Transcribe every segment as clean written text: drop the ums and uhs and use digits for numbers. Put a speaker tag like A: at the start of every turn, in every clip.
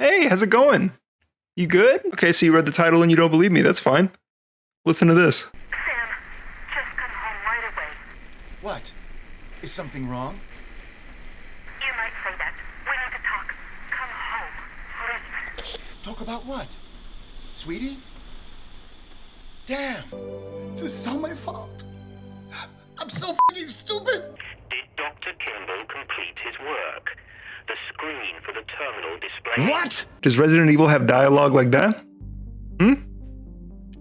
A: Hey, how's it going? You good? Okay, so you read the title and you don't believe me. That's fine. Listen to this.
B: Sam, just come home right away.
C: What? Is something wrong?
B: You might say that. We need to talk. Come home, please.
C: Talk about what? Sweetie? Damn! This is all my fault. I'm so fucking stupid!
D: Did Dr. Kimball complete his work? The screen for the terminal display.
C: What?
A: Does Resident Evil have dialogue like that?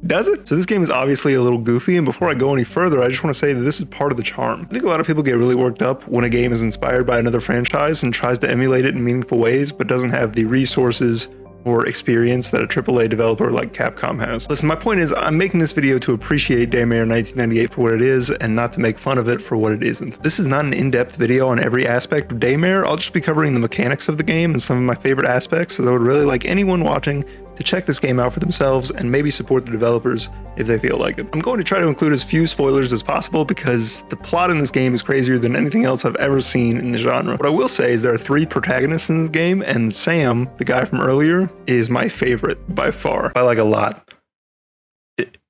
A: Does it? So this game is obviously a little goofy, and before I go any further, I just want to say that this is part of the charm. I think a lot of people get really worked up when a game is inspired by another franchise and tries to emulate it in meaningful ways, but doesn't have the resources or experience that a AAA developer like Capcom has. Listen, my point is I'm making this video to appreciate Daymare 1998 for what it is and not to make fun of it for what it isn't. This is not an in-depth video on every aspect of Daymare. I'll just be covering the mechanics of the game and some of my favorite aspects, so I would really like anyone watching to check this game out for themselves and maybe support the developers if they feel like it. I'm going to try to include as few spoilers as possible because the plot in this game is crazier than anything else I've ever seen in the genre. What I will say is there are 3 protagonists in this game, and Sam, the guy from earlier, is my favorite by far, by like a lot.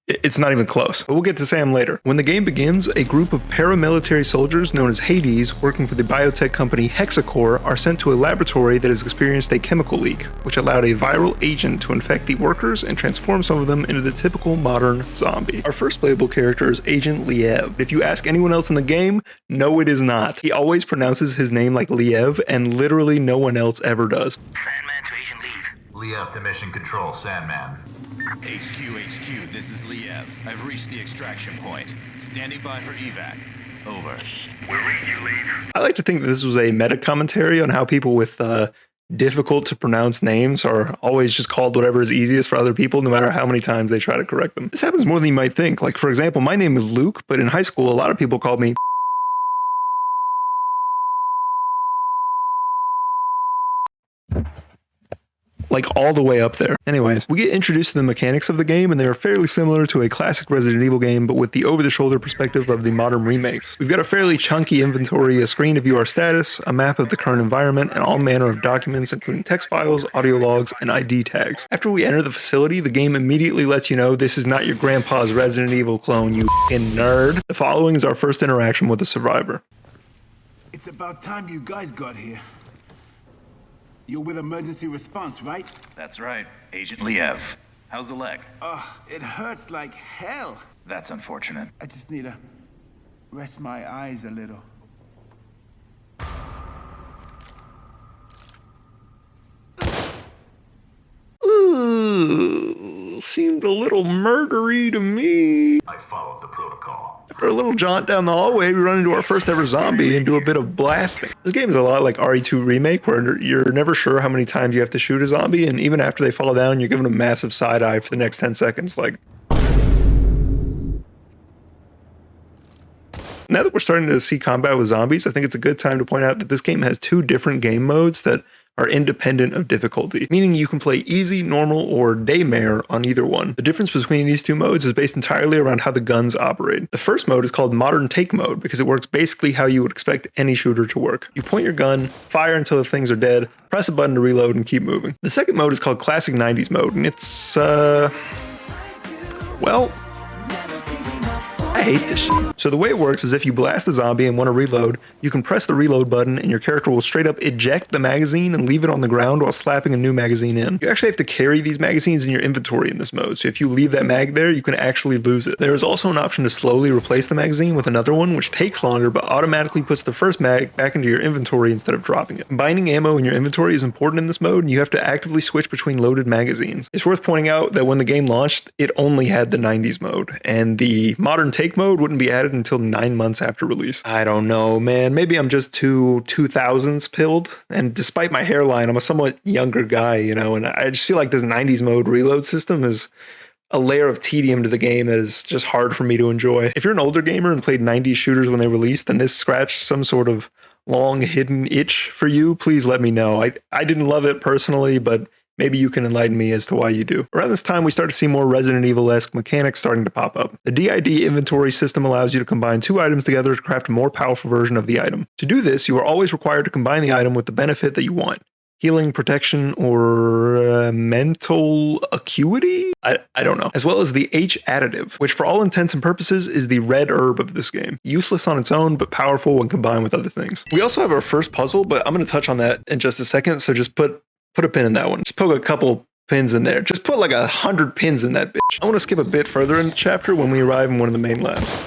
A: It's not even close, but we'll get to Sam later. When the game begins, a group of paramilitary soldiers known as Hades, working for the biotech company Hexacore, are sent to a laboratory that has experienced a chemical leak, which allowed a viral agent to infect the workers and transform some of them into the typical modern zombie. Our first playable character is Agent Liev. If you ask anyone else in the game, no it is not. He always pronounces his name like Liev, and literally no one else ever does.
D: Sandman to Agent Leave.
E: Liev to Mission Control, Sandman.
F: HQ, this is Liev. I've reached the extraction point. Standing by for evac. Over.
D: We'll read you, Leave.
A: I like to think that this was a meta commentary on how people with difficult to pronounce names are always just called whatever is easiest for other people, no matter how many times they try to correct them. This happens more than you might think. Like, for example, my name is Luke, but in high school, a lot of people called me like all the way up there. Anyways, we get introduced to the mechanics of the game, and they are fairly similar to a classic Resident Evil game, but with the over-the-shoulder perspective of the modern remakes. We've got a fairly chunky inventory, a screen to view our status, a map of the current environment, and all manner of documents, including text files, audio logs, and ID tags. After we enter the facility, the game immediately lets you know this is not your grandpa's Resident Evil clone, you f***ing nerd. The following is our first interaction with the survivor.
G: It's about time you guys got here. You're with emergency response, right?
F: That's right. Agent Liev. How's the leg?
G: It hurts like hell.
F: That's unfortunate.
G: I just need to rest my eyes a little.
A: Ooh, seemed a little murdery to me.
E: I followed the protocol.
A: After a little jaunt down the hallway, we run into our first ever zombie and do a bit of blasting. This game is a lot like RE2 Remake, where you're never sure how many times you have to shoot a zombie, and even after they fall down, you're given a massive side eye for the next 10 seconds. Like, now that we're starting to see combat with zombies, I think it's a good time to point out that this game has 2 different game modes that are independent of difficulty, meaning you can play easy, normal, or Daymare on either one. The difference between these 2 modes is based entirely around how the guns operate. The first mode is called Modern Take Mode because it works basically how you would expect any shooter to work. You point your gun, fire until the things are dead, press a button to reload, and keep moving. The second mode is called Classic 90s Mode, and it's, well, I hate this shit. So the way it works is if you blast a zombie and want to reload, you can press the reload button and your character will straight up eject the magazine and leave it on the ground while slapping a new magazine in. You actually have to carry these magazines in your inventory in this mode, so if you leave that mag there, you can actually lose it. There is also an option to slowly replace the magazine with another one, which takes longer but automatically puts the first mag back into your inventory instead of dropping it. Combining ammo in your inventory is important in this mode, and you have to actively switch between loaded magazines. It's worth pointing out that when the game launched, it only had the 90s mode, and the Modern Take mode wouldn't be added until 9 months after release. I don't know, man. Maybe I'm just too 2000s pilled, and despite my hairline, I'm a somewhat younger guy, you know, and I just feel like this 90s mode reload system is a layer of tedium to the game that is just hard for me to enjoy. If you're an older gamer and played 90s shooters when they released, then this scratched some sort of long hidden itch for you, please let me know. I didn't love it personally, but maybe you can enlighten me as to why you do. Around this time, we start to see more Resident Evil-esque mechanics starting to pop up. The DID inventory system allows you to combine 2 items together to craft a more powerful version of the item. To do this, you are always required to combine the item with the benefit that you want. healing, protection, or mental acuity? I don't know. As well as the H additive, which for all intents and purposes is the red herb of this game. Useless on its own, but powerful when combined with other things. We also have our first puzzle, but I'm going to touch on that in just a second, so just put a pin in that one. Just poke a couple pins in there. Just put like 100 pins in that bitch. I want to skip a bit further in the chapter when we arrive in one of the main labs.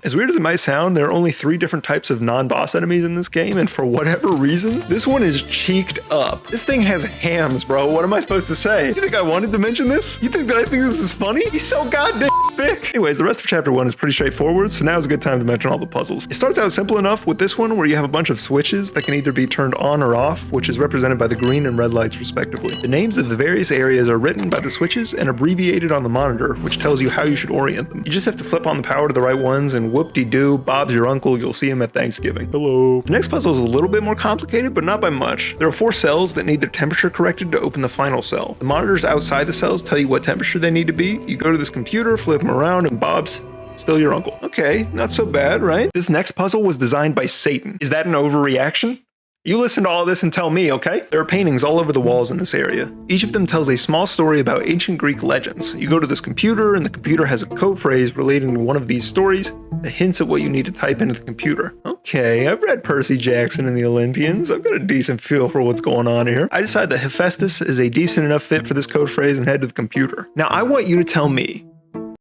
A: As weird as it might sound, there are only 3 different types of non-boss enemies in this game, and for whatever reason, this one is cheeked up. This thing has hams, bro. What am I supposed to say? You think I wanted to mention this? You think that I think this is funny? He's so goddamn thick. Anyways, the rest of chapter 1 is pretty straightforward, so now is a good time to mention all the puzzles. It starts out simple enough with this one where you have a bunch of switches that can either be turned on or off, which is represented by the green and red lights respectively. The names of the various areas are written by the switches and abbreviated on the monitor, which tells you how you should orient them. You just have to flip on the power to the right ones and whoop-de-doo, Bob's your uncle, you'll see him at Thanksgiving. Hello. The next puzzle is a little bit more complicated, but not by much. There are 4 cells that need their temperature corrected to open the final cell. The monitors outside the cells tell you what temperature they need to be. You go to this computer, flip them around, and Bob's still your uncle. Okay, not so bad, right? This next puzzle was designed by Satan. Is that an overreaction? You listen to all this and tell me, okay? There are paintings all over the walls in this area. Each of them tells a small story about ancient Greek legends. You go to this computer, and the computer has a code phrase relating to one of these stories that hints at what you need to type into the computer. Okay, I've read Percy Jackson and the Olympians. I've got a decent feel for what's going on here. I decide that Hephaestus is a decent enough fit for this code phrase and head to the computer. Now, I want you to tell me,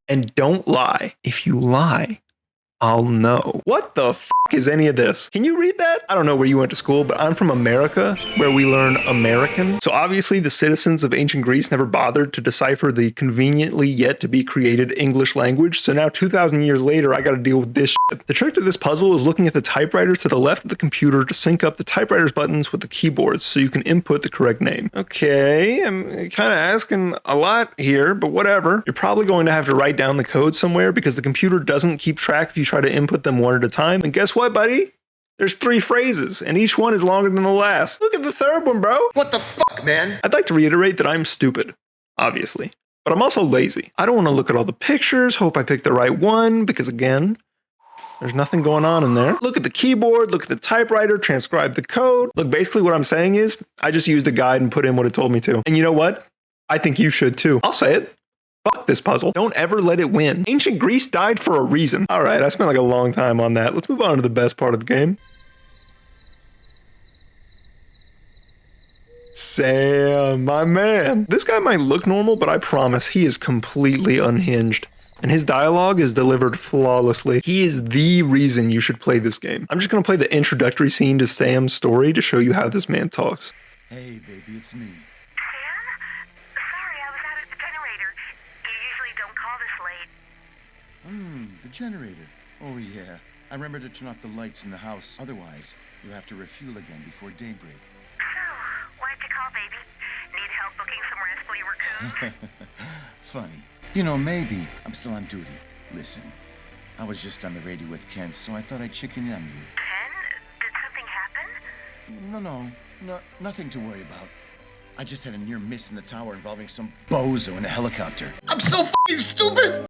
A: and don't lie. If you lie, I'll know. What the f is any of this? Can you read that? I don't know where you went to school, but I'm from America, where we learn American. So obviously the citizens of ancient Greece never bothered to decipher the conveniently yet to be created English language. So now 2,000 years later, I gotta deal with this shit. The trick to this puzzle is looking at the typewriters to the left of the computer to sync up the typewriter's buttons with the keyboards so you can input the correct name. Okay, I'm kind of asking a lot here, but whatever. You're probably going to have to write down the code somewhere because the computer doesn't keep track if you try to input them one at a time. And guess what, buddy? There's 3 phrases, and each one is longer than the last. Look at the third one, bro.
C: What the fuck, man?
A: I'd like to reiterate that I'm stupid, obviously, but I'm also lazy. I don't want to look at all the pictures, hope I pick the right one, because again, there's nothing going on in there. Look at the keyboard, look at the typewriter, transcribe the code. Look, basically what I'm saying is, I just used a guide and put in what it told me to. And you know what? I think you should too. I'll say it. Fuck this puzzle. Don't ever let it win. Ancient Greece died for a reason. All right, I spent like a long time on that. Let's move on to the best part of the game. Sam, my man. This guy might look normal, but I promise he is completely unhinged. And his dialogue is delivered flawlessly. He is the reason you should play this game. I'm just gonna play the introductory scene to Sam's story to show you how this man talks.
G: Hey, baby, it's me.
B: Sam? Sorry, I was out at the generator. You usually don't call this late.
C: The generator. Oh, yeah. I remember to turn off the lights in the house. Otherwise, you'll have to refuel again before daybreak.
B: So, why'd you call, baby? Need help booking some rest while you were coon?
C: Funny. You know, maybe. I'm still on duty. Listen, I was just on the radio with Kent, so I thought I'd chicken in on you.
B: Ken? Did something happen?
C: No, nothing to worry about. I just had a near miss in the tower involving some bozo in a helicopter. I'm so fucking stupid!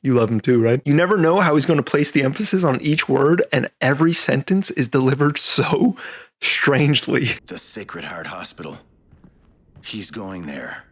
A: You love him too, right? You never know how he's going to place the emphasis on each word, and every sentence is delivered so strangely.
C: The Sacred Heart Hospital. He's going there.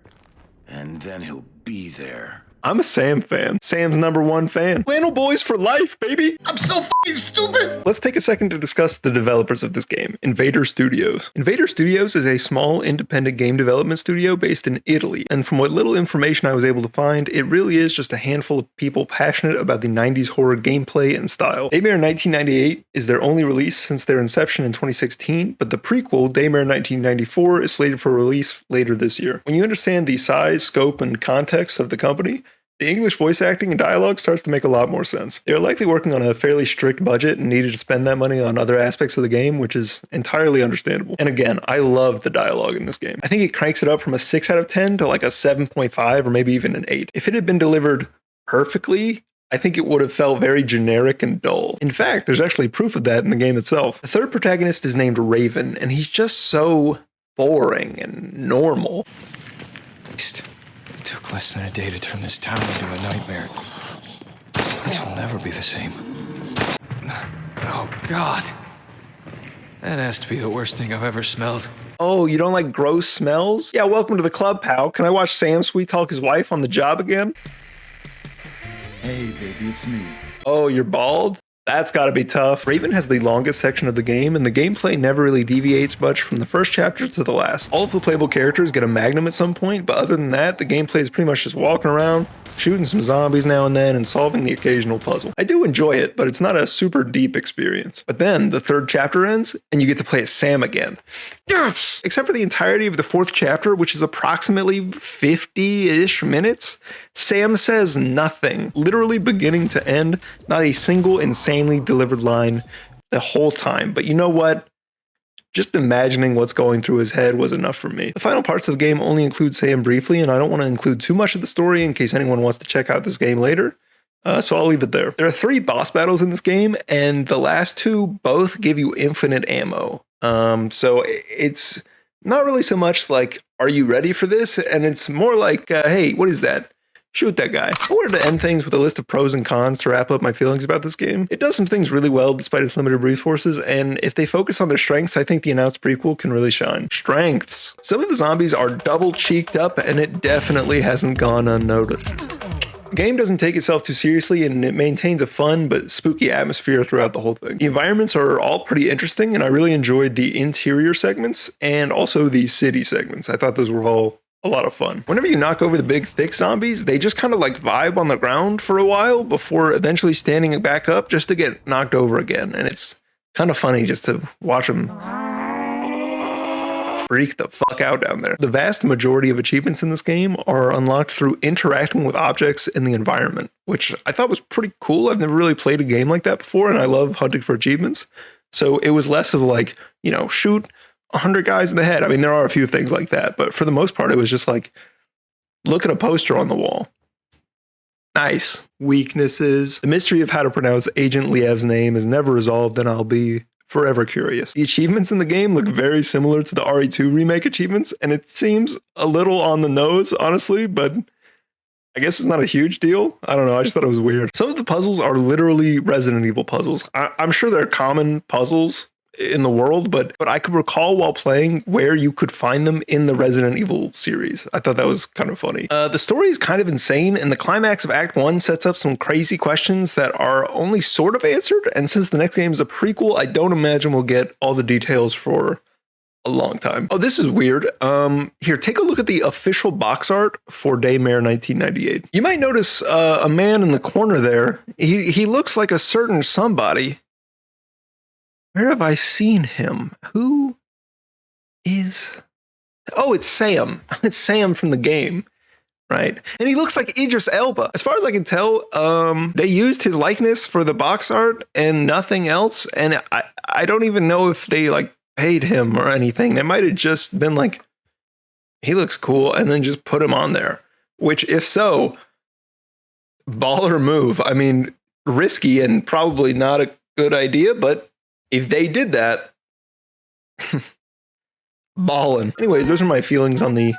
C: And then he'll be there.
A: I'm a Sam fan. Sam's #1 fan. Flannel Boys for life, baby.
C: I'm so fucking stupid!
A: Let's take a second to discuss the developers of this game, Invader Studios. Invader Studios is a small independent game development studio based in Italy, and from what little information I was able to find, it really is just a handful of people passionate about the 90s horror gameplay and style. Daymare 1998 is their only release since their inception in 2016, but the prequel, Daymare 1994, is slated for release later this year. When you understand the size, scope, and context of the company, the English voice acting and dialogue starts to make a lot more sense. They're likely working on a fairly strict budget and needed to spend that money on other aspects of the game, which is entirely understandable. And again, I love the dialogue in this game. I think it cranks it up from a 6 out of 10 to like a 7.5 or maybe even an 8. If it had been delivered perfectly, I think it would have felt very generic and dull. In fact, there's actually proof of that in the game itself. The third protagonist is named Raven, and he's just so boring and normal.
H: It took less than a day to turn this town into a nightmare. This place will never be the same. Oh, God. That has to be the worst thing I've ever smelled.
A: Oh, you don't like gross smells? Yeah, welcome to the club, pal. Can I watch Sam sweet talk his wife on the job again?
C: Hey, baby, it's me.
A: Oh, you're bald? That's gotta be tough. Raven has the longest section of the game, and the gameplay never really deviates much from the first chapter to the last. All of the playable characters get a magnum at some point, but other than that, the gameplay is pretty much just walking around, shooting some zombies now and then, and solving the occasional puzzle. I do enjoy it, but it's not a super deep experience. But then the third chapter ends, and you get to play as Sam again. Yes! Except for the entirety of the fourth chapter, which is approximately 50-ish minutes, Sam says nothing, literally beginning to end, not a single insanely delivered line the whole time. But you know what? Just imagining what's going through his head was enough for me. The final parts of the game only include Sam briefly, and I don't want to include too much of the story in case anyone wants to check out this game later. So I'll leave it there. There are 3 boss battles in this game, and the last 2 both give you infinite ammo. So it's not really so much like, are you ready for this? And it's more like, hey, what is that? Shoot that guy. I wanted to end things with a list of pros and cons to wrap up my feelings about this game. It does some things really well despite its limited resources, and if they focus on their strengths, I think the announced prequel can really shine. Strengths. Some of the zombies are double cheeked up, and it definitely hasn't gone unnoticed. The game doesn't take itself too seriously, and it maintains a fun but spooky atmosphere throughout the whole thing. The environments are all pretty interesting, and I really enjoyed the interior segments and also the city segments. I thought those were all a lot of fun. Whenever you knock over the big thick zombies, they just kind of like vibe on the ground for a while before eventually standing back up just to get knocked over again. And it's kind of funny just to watch them freak the fuck out down there. The vast majority of achievements in this game are unlocked through interacting with objects in the environment, which I thought was pretty cool. I've never really played a game like that before, and I love hunting for achievements. So it was less of like, you know, shoot 100 guys in the head. I mean, there are a few things like that, but for the most part, it was just like, look at a poster on the wall. Nice. Weaknesses. The mystery of how to pronounce Agent Liev's name is never resolved, and I'll be forever curious. The achievements in the game look very similar to the RE2 remake achievements, and it seems a little on the nose, honestly, but I guess it's not a huge deal. I don't know. I just thought it was weird. Some of the puzzles are literally Resident Evil puzzles. I'm sure they're common puzzles in the world, but I could recall while playing where you could find them in the Resident Evil series. I thought that was kind of funny. The story is kind of insane, and the climax of Act 1 sets up some crazy questions that are only sort of answered, and since the next game is a prequel, I don't imagine we'll get all the details for a long time. Oh, this is weird. Here, take a look at the official box art for Daymare 1998. You might notice a man in the corner there. He looks like a certain somebody. Where have I seen him? Who is... Oh, it's Sam. It's Sam from the game, right? And he looks like Idris Elba. As far as I can tell, they used his likeness for the box art and nothing else. And I don't even know if they like paid him or anything. They might have just been like, he looks cool, and then just put him on there. Which, if so, baller move. I mean, risky and probably not a good idea, but if they did that, ballin'. Anyways, those are my feelings on the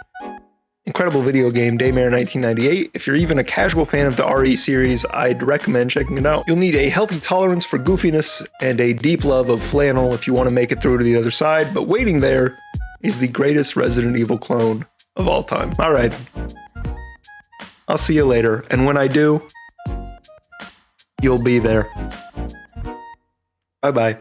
A: incredible video game Daymare 1998. If you're even a casual fan of the RE series, I'd recommend checking it out. You'll need a healthy tolerance for goofiness and a deep love of flannel if you want to make it through to the other side, but waiting there is the greatest Resident Evil clone of all time. All right. I'll see you later, and when I do, you'll be there. Bye-bye.